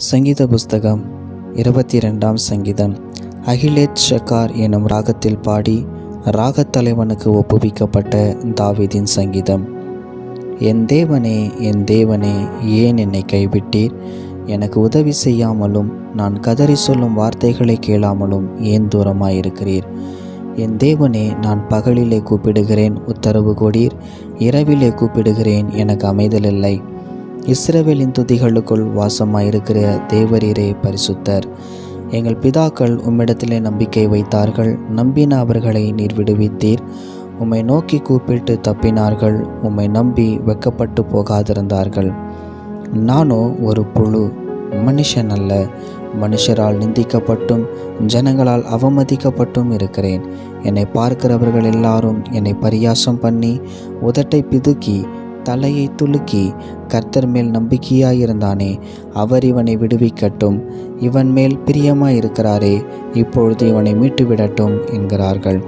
சங்கீத புஸ்தகம் 22ஆம் சங்கீதம். அகிலேத் ஷக்கார் எனும் ராகத்தில் பாடி ராகத் தலைவனுக்கு ஒப்புவிக்கப்பட்ட தாவீதின் சங்கீதம். என் தேவனே, என் தேவனே, ஏன் என்னை கைவிட்டீர்? எனக்கு உதவி செய்யாமலும் நான் கதறி சொல்லும் வார்த்தைகளை கேளாமலும் ஏன் தூரமாயிருக்கிறீர்? என் தேவனே, நான் பகலிலே கூப்பிடுகிறேன், உத்தரவு கொடீர். இரவிலே கூப்பிடுகிறேன், எனக்கு அமைதலில்லை. இஸ்ரவேலின் துதிகளுக்குள் வாசமாயிருக்கிற தேவரீரே பரிசுத்தர். எங்கள் பிதாக்கள் உம்மிடத்திலே நம்பிக்கை வைத்தார்கள். நம்பின அவர்களை நீர் விடுவித்தீர். உம்மை நோக்கி கூப்பிட்டு தப்பினார்கள். உம்மை நம்பி வெட்கப்பட்டு போகாதிருந்தார்கள். நானோ ஒரு புழு, மனுஷன் அல்ல. மனுஷரால் நிந்திக்கப்பட்டும் ஜனங்களால் அவமதிக்கப்பட்டும் இருக்கிறேன். என்னை பார்க்கிறவர்கள் எல்லாரும் என்னை பரியாசம் பண்ணி உதட்டை பிதுக்கி தலையை துலுக்கி, கர்த்தர் மேல் நம்பிக்கையாயிருந்தானே, அவர் இவனை விடுவிக்கட்டும். இவன் மேல் பிரியமாயிருக்கிறாரே, இப்பொழுது இவனை மீட்டுவிடட்டும் என்கிறார்கள்.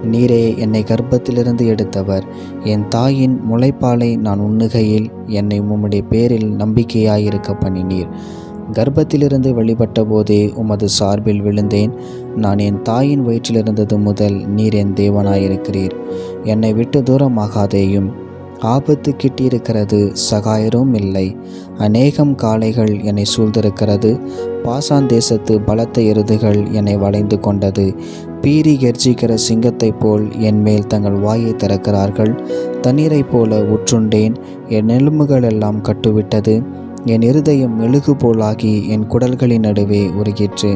நீரே என்னை கர்ப்பத்திலிருந்து எடுத்தவர். என் தாயின் முளைப்பாலை நான் உண்ணுகையில் என்னை உம்முடைய பேரில் நம்பிக்கையாயிருக்க பண்ணினீர். கர்ப்பத்திலிருந்து வெளிப்பட்ட போதே உமது சார்பில் விழுந்தேன். நான் என் தாயின் வயிற்றிலிருந்தது முதல் நீர் என் தேவனாயிருக்கிறீர். என்னை விட்டு தூரமாகாதேயும். ஆபத்து கிட்டியிருக்கிறது, சகாயரும் இல்லை. அநேகம் காளைகள் என்னை சூழ்ந்திருக்கிறது. பாசான் தேசத்து பலத்த எருதுகள் என்னை வளைந்து கொண்டது. பீறி கெர்ச்சிக்கிற சிங்கத்தைப் போல் என் மேல் தங்கள் வாயை திறக்கிறார்கள். தண்ணீரை போல உற்றுண்டேன். என் எலும்புகள் எல்லாம் கட்டுவிட்டது. என் இருதயம் மெழுகு போலாகி என் குடல்களின் நடுவே உருகிற்று.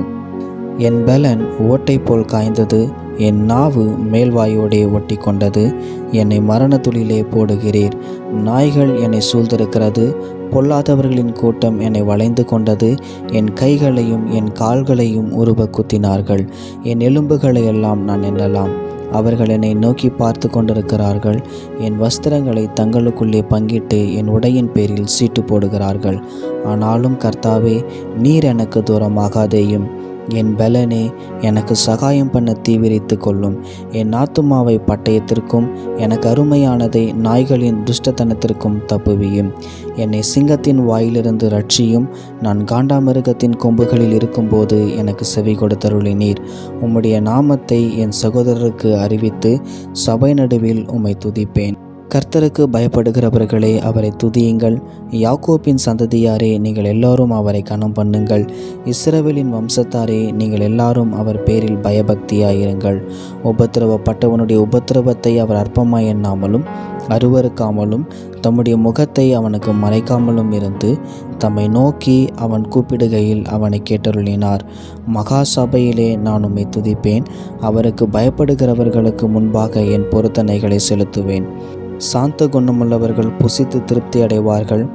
என் பலன் ஓட்டை போல் காய்ந்தது. என் நாவு மேல்வாயோடே ஒட்டி கொண்டது. என்னை மரண துளிலே போடுகிறீர். நாய்கள் என்னை சூழ்ந்திருக்கிறது. பொல்லாதவர்களின் கூட்டம் என்னை வளைந்து கொண்டது. என் கைகளையும் என் கால்களையும் உருவ குத்தினார்கள். என் எலும்புகளை எல்லாம் நான் எண்ணலாம். அவர்கள் என்னை நோக்கி பார்த்து கொண்டிருக்கிறார்கள். என் வஸ்திரங்களை தங்களுக்குள்ளே பங்கிட்டு என் உடையின் பேரில் சீட்டு போடுகிறார்கள். ஆனாலும் கர்த்தாவே, நீர் எனக்கு தூரமாகாதேயும். என் பலனே, எனக்கு சகாயம் பண்ண தீவிரித்து கொள்ளும். என் ஆத்துமாவை பட்டயத்திற்கும் எனக்கு அருமையானதை நாய்களின் துஷ்டத்தனத்திற்கும் தப்புவியும். என்னை சிங்கத்தின் வாயிலிருந்து ரட்சியும். நான் காண்டாமிருகத்தின் கொம்புகளில் இருக்கும்போது எனக்கு செவி கொடுத்தருளினீர். உம்முடைய நாமத்தை என் சகோதரருக்கு அறிவித்து சபை நடுவில் உம்மை துதிப்பேன். கர்த்தருக்கு பயப்படுகிறவர்களே, அவரை துதியுங்கள். யாக்கோபின் சந்ததியாரே, நீங்கள் எல்லாரும் அவரை கனம் பண்ணுங்கள். இஸ்ரவேலின் வம்சத்தாரே, நீங்கள் எல்லாரும் அவர் பேரில் பயபக்தியாயிருங்கள். உபத்திரவப்பட்டவனுடைய உபத்திரவத்தை அவர் அற்பமாய் எண்ணாமலும் அருவருக்காமலும் தம்முடைய முகத்தை அவனுக்கு மறைக்காமலும் இருந்து தம்மை நோக்கி அவன் கூப்பிடுகையில் அவனை கேட்டருளினார். மகா சபையிலே நான் உம்மை துதிப்பேன். அவருக்கு பயப்படுகிறவர்களுக்கு முன்பாக என் பொருத்தனைகளை செலுத்துவேன். சாந்த குணமுள்ளவர்கள் புசித்து திருப்தி அடைவார்கள்.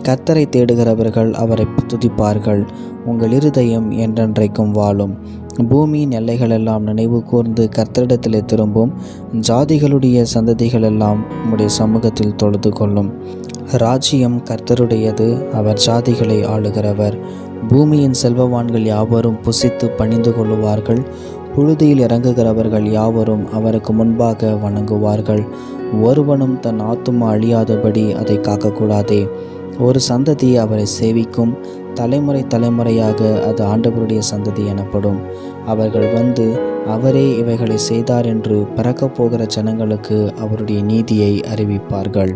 கர்த்தரை தேடுகிறவர்கள் அவரை துதிப்பார்கள். உங்கள் இருதயம் என்றென்றைக்கும் வாழும். பூமியின் எல்லைகளெல்லாம் நினைவு கூர்ந்து கர்த்தரிடத்திலே திரும்பும். ஜாதிகளுடைய சந்ததிகளெல்லாம் உம்முடைய சமூகத்தில் தொழுது கொள்ளும். ராஜ்யம் கர்த்தருடையது, அவர் ஜாதிகளை ஆளுகிறவர். பூமியின் செல்வவான்கள் யாவரும் புசித்து பணிந்து கொள்ளுவார்கள். புழுதியில் இறங்குகிறவர்கள் யாவரும் அவருக்கு முன்பாக வணங்குவார்கள். ஒருவனும் தன் ஆத்துமா அழியாதபடி அதை காக்கக்கூடாதே. ஒரு சந்ததி அவரை சேவிக்கும். தலைமுறை தலைமுறையாக அது ஆண்டவருடைய சந்ததி எனப்படும். அவர்கள் வந்து அவரே இவைகளை செய்தார் என்று பிறக்கப் போகிற ஜனங்களுக்கு அவருடைய நீதியை அறிவிப்பார்கள்.